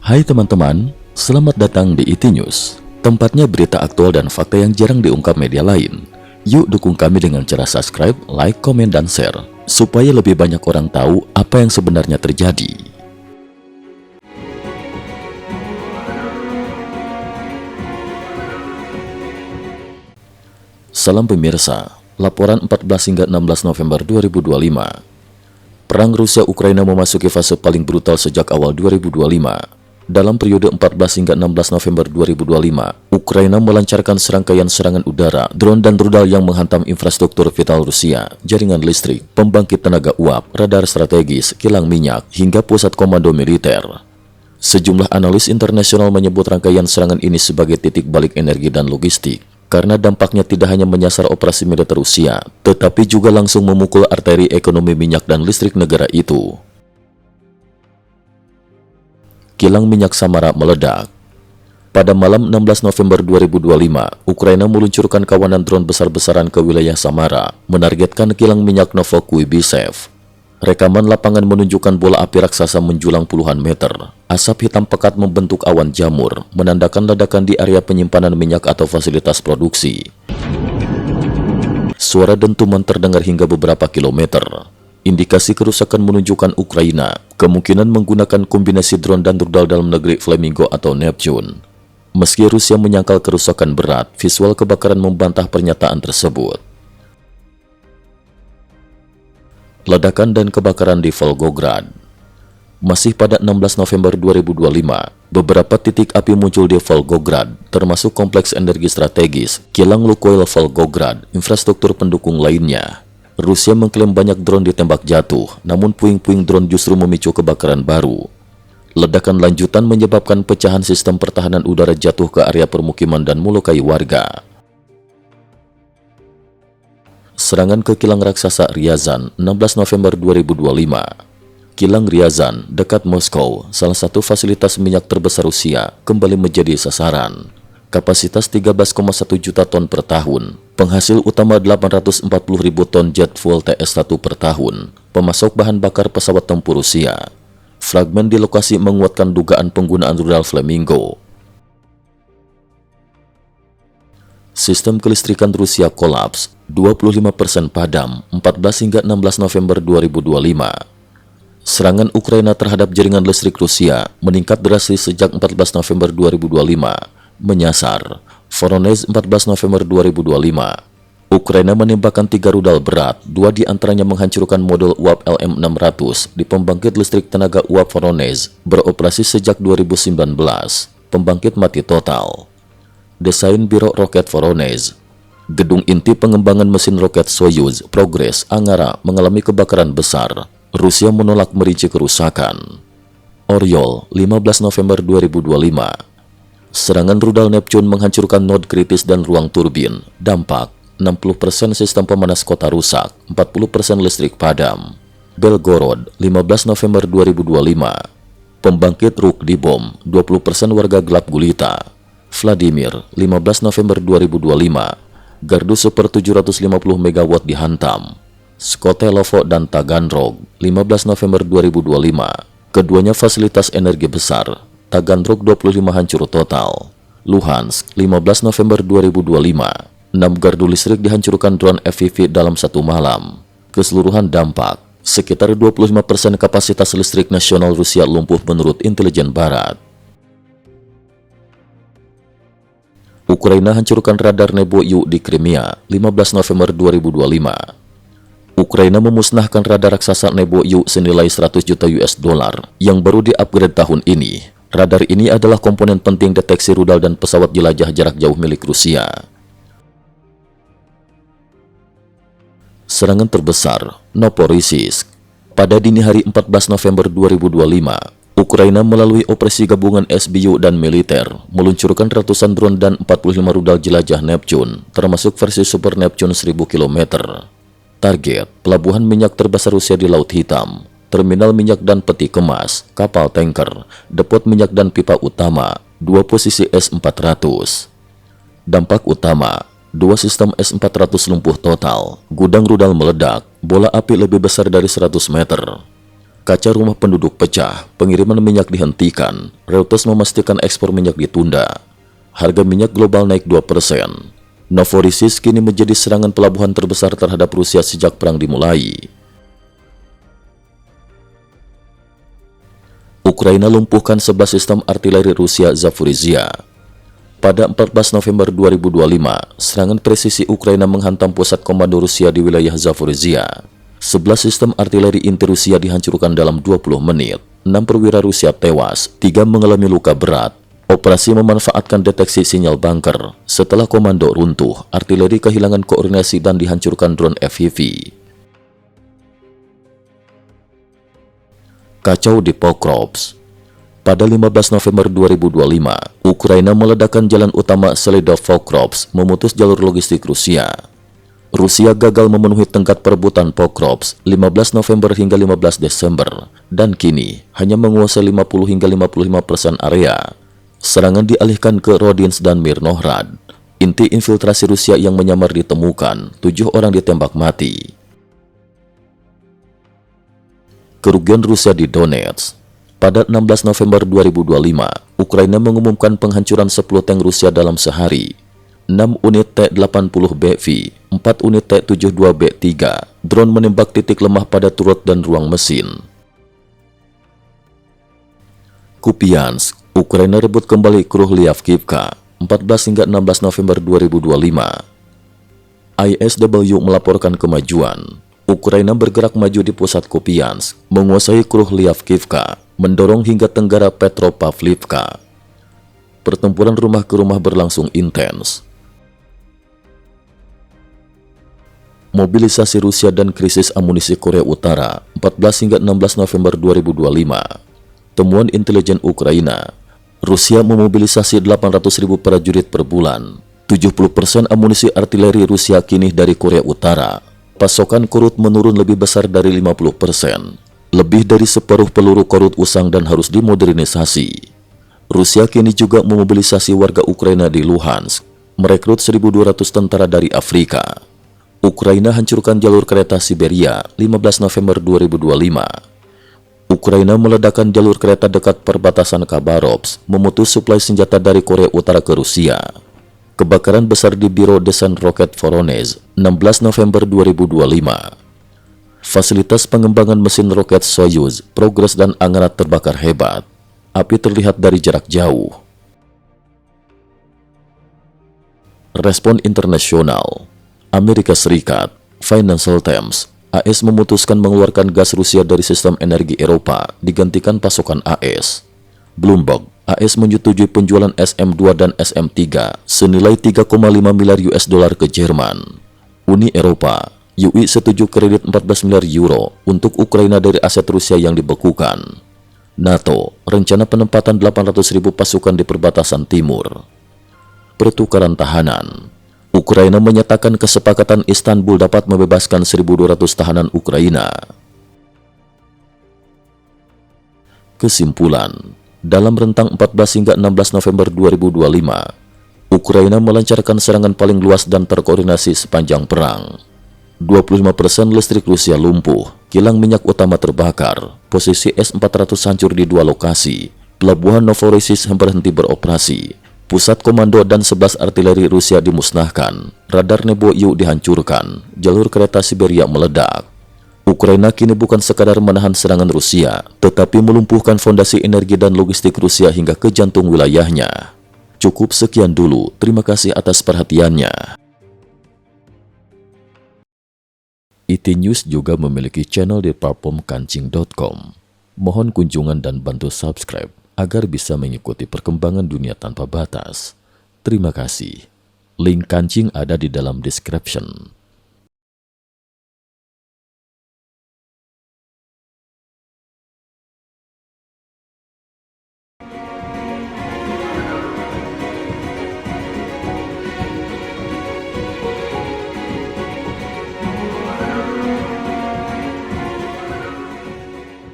Hai teman-teman, selamat datang di IT News, tempatnya berita aktual dan fakta yang jarang diungkap media lain. Yuk dukung kami dengan cara subscribe, like, komen, dan share, supaya lebih banyak orang tahu apa yang sebenarnya terjadi. Salam pemirsa, laporan 14 hingga 16 November 2025. Perang Rusia-Ukraina memasuki fase paling brutal sejak awal 2025. Dalam periode 14 hingga 16 November 2025, Ukraina melancarkan serangkaian serangan udara, drone dan rudal yang menghantam infrastruktur vital Rusia, jaringan listrik, pembangkit tenaga uap, radar strategis, kilang minyak, hingga pusat komando militer. Sejumlah analis internasional menyebut rangkaian serangan ini sebagai titik balik energi dan logistik, karena dampaknya tidak hanya menyasar operasi militer Rusia, tetapi juga langsung memukul arteri ekonomi minyak dan listrik negara itu. Kilang minyak Samara meledak. Pada malam 16 November 2025, Ukraina meluncurkan kawanan drone besar-besaran ke wilayah Samara, menargetkan kilang minyak Novokuibysev. Rekaman lapangan menunjukkan bola api raksasa menjulang puluhan meter. Asap hitam pekat membentuk awan jamur, menandakan ledakan di area penyimpanan minyak atau fasilitas produksi. Suara dentuman terdengar hingga beberapa kilometer. Indikasi kerusakan menunjukkan Ukraina kemungkinan menggunakan kombinasi drone dan rudal dalam negeri Flamingo atau Neptune. Meski Rusia menyangkal kerusakan berat, visual kebakaran membantah pernyataan tersebut. Ledakan dan kebakaran di Volgograd. Masih pada 16 November 2025, beberapa titik api muncul di Volgograd, termasuk kompleks energi strategis, kilang Lukoil Volgograd, infrastruktur pendukung lainnya. Rusia mengklaim banyak drone ditembak jatuh, namun puing-puing drone justru memicu kebakaran baru. Ledakan lanjutan menyebabkan pecahan sistem pertahanan udara jatuh ke area permukiman dan melukai warga. Serangan ke kilang raksasa Ryazan, 16 November 2025. Kilang Ryazan, dekat Moskow, salah satu fasilitas minyak terbesar Rusia, kembali menjadi sasaran. Kapasitas 13,1 juta ton per tahun, penghasil utama 840.000 ton jet fuel TS1 per tahun, pemasok bahan bakar pesawat tempur Rusia. Fragmen di lokasi menguatkan dugaan penggunaan rudal Flamingo. Sistem kelistrikan Rusia kolaps, 25% padam, 14 hingga 16 November 2025. Serangan Ukraina terhadap jaringan listrik Rusia meningkat drastis sejak 14 November 2025. Menyasar Voronezh 14 November 2025. Ukraina menembakkan 3 rudal berat, 2 diantaranya menghancurkan modul uap LM600 di pembangkit listrik tenaga uap Voronezh, beroperasi sejak 2019. Pembangkit mati total. Desain Biro Roket Voronezh. Gedung inti pengembangan mesin roket Soyuz Progress Angara mengalami kebakaran besar. Rusia menolak merinci kerusakan. Oryol 15 November 2025. Serangan rudal Neptune menghancurkan node kritis dan ruang turbin. Dampak, 60% sistem pemanas kota rusak, 40% listrik padam. Belgorod, 15 November 2025. Pembangkit Ruk dibom, 20% warga gelap gulita. Vladimir, 15 November 2025. Gardu super 750 MW dihantam. Skotelovo dan Taganrog, 15 November 2025. Keduanya fasilitas energi besar. Taganrog 25 hancur total. Luhansk, 15 November 2025. 6 gardu listrik dihancurkan drone FPV dalam satu malam. Keseluruhan dampak, sekitar 25% kapasitas listrik nasional Rusia lumpuh menurut intelijen barat. Ukraina hancurkan radar Nebo U di Crimea, 15 November 2025. Ukraina memusnahkan radar raksasa Nebo U senilai 100 juta US dollar yang baru di-upgrade tahun ini. Radar ini adalah komponen penting deteksi rudal dan pesawat jelajah jarak jauh milik Rusia. Serangan terbesar, Novorossiysk. Pada dini hari 14 November 2025, Ukraina melalui operasi gabungan SBU dan militer meluncurkan ratusan drone dan 45 rudal jelajah Neptune, termasuk versi Super Neptune 1000 km. Target, pelabuhan minyak terbesar Rusia di Laut Hitam, terminal minyak dan peti kemas, kapal tanker, depot minyak dan pipa utama, 2 posisi S-400. Dampak utama, 2 sistem S-400 lumpuh total, gudang rudal meledak, bola api lebih besar dari 100 meter. Kaca rumah penduduk pecah, pengiriman minyak dihentikan, Reuters memastikan ekspor minyak ditunda. Harga minyak global naik 2%. Novorossiysk kini menjadi serangan pelabuhan terbesar terhadap Rusia sejak perang dimulai. Ukraina lumpuhkan 11 sistem artileri Rusia Zaporizhia. Pada 14 November 2025, serangan presisi Ukraina menghantam pusat komando Rusia di wilayah Zaporizhia. 11 sistem artileri inti Rusia dihancurkan dalam 20 menit. 6 perwira Rusia tewas, 3 mengalami luka berat. Operasi memanfaatkan deteksi sinyal bunker. Setelah komando runtuh, artileri kehilangan koordinasi dan dihancurkan drone FPV. Kacau di Pokrovsk. Pada 15 November 2025, Ukraina meledakkan jalan utama Seledov-Pokrovsk, memutus jalur logistik Rusia. Rusia gagal memenuhi tenggat perebutan Pokrovsk 15 November hingga 15 Desember, dan kini hanya menguasai 50 hingga 55% area. Serangan dialihkan ke Rodinsk dan Mirnohrad. Inti infiltrasi Rusia yang menyamar ditemukan, 7 orang ditembak mati. Kerugian Rusia di Donetsk. Pada 16 November 2025, Ukraina mengumumkan penghancuran 10 tank Rusia dalam sehari. 6 unit T-80BV, 4 unit T-72B3, drone menembak titik lemah pada turret dan ruang mesin. Kupiansk, Ukraina rebut kembali Kryvyi-Rih, 14 hingga 16 November 2025. ISW melaporkan kemajuan. Ukraina bergerak maju di pusat Kupiansk, menguasai Kryvyi-Rih, mendorong hingga tenggara Petropavlivka. Pertempuran rumah ke rumah berlangsung intens. Mobilisasi Rusia dan krisis amunisi Korea Utara, 14 hingga 16 November 2025. Temuan intelijen Ukraina, Rusia memobilisasi 800.000 prajurit per bulan. 70% amunisi artileri Rusia kini dari Korea Utara. Pasokan Korut menurun lebih besar dari 50%. Lebih dari separuh peluru Korut usang dan harus dimodernisasi. Rusia kini juga memobilisasi warga Ukraina di Luhansk, merekrut 1.200 tentara dari Afrika. Ukraina hancurkan jalur kereta Siberia 15 November 2025. Ukraina meledakkan jalur kereta dekat perbatasan Khabarovsk, memutus suplai senjata dari Korea Utara ke Rusia. Kebakaran besar di Biro Desain Roket Voronezh 16 November 2025. Fasilitas pengembangan mesin roket Soyuz, Progress dan Angara terbakar hebat. Api terlihat dari jarak jauh. Respon internasional. Amerika Serikat, Financial Times, AS memutuskan mengeluarkan gas Rusia dari sistem energi Eropa, digantikan pasokan AS. Bloomberg, AS menyetujui penjualan SM2 dan SM3 senilai 3,5 miliar US dollar ke Jerman. Uni Eropa, UI setuju kredit 14 miliar euro untuk Ukraina dari aset Rusia yang dibekukan. NATO, rencana penempatan 800.000 pasukan di perbatasan timur. Pertukaran tahanan. Ukraina menyatakan kesepakatan Istanbul dapat membebaskan 1.200 tahanan Ukraina. Kesimpulan, dalam rentang 14 hingga 16 November 2025, Ukraina melancarkan serangan paling luas dan terkoordinasi sepanjang perang. 25% listrik Rusia lumpuh, kilang minyak utama terbakar, posisi S-400 hancur di 2 lokasi, pelabuhan Novorossiysk berhenti beroperasi, pusat komando dan 11 artileri Rusia dimusnahkan, radar Nebo-U dihancurkan, jalur kereta Siberia meledak. Ukraina kini bukan sekadar menahan serangan Rusia, tetapi melumpuhkan fondasi energi dan logistik Rusia hingga ke jantung wilayahnya. Cukup sekian dulu, terima kasih atas perhatiannya. IT News juga memiliki channel di platform kancing.com. Mohon kunjungan dan bantu subscribe agar bisa mengikuti perkembangan dunia tanpa batas. Terima kasih. Link kancing ada di dalam description.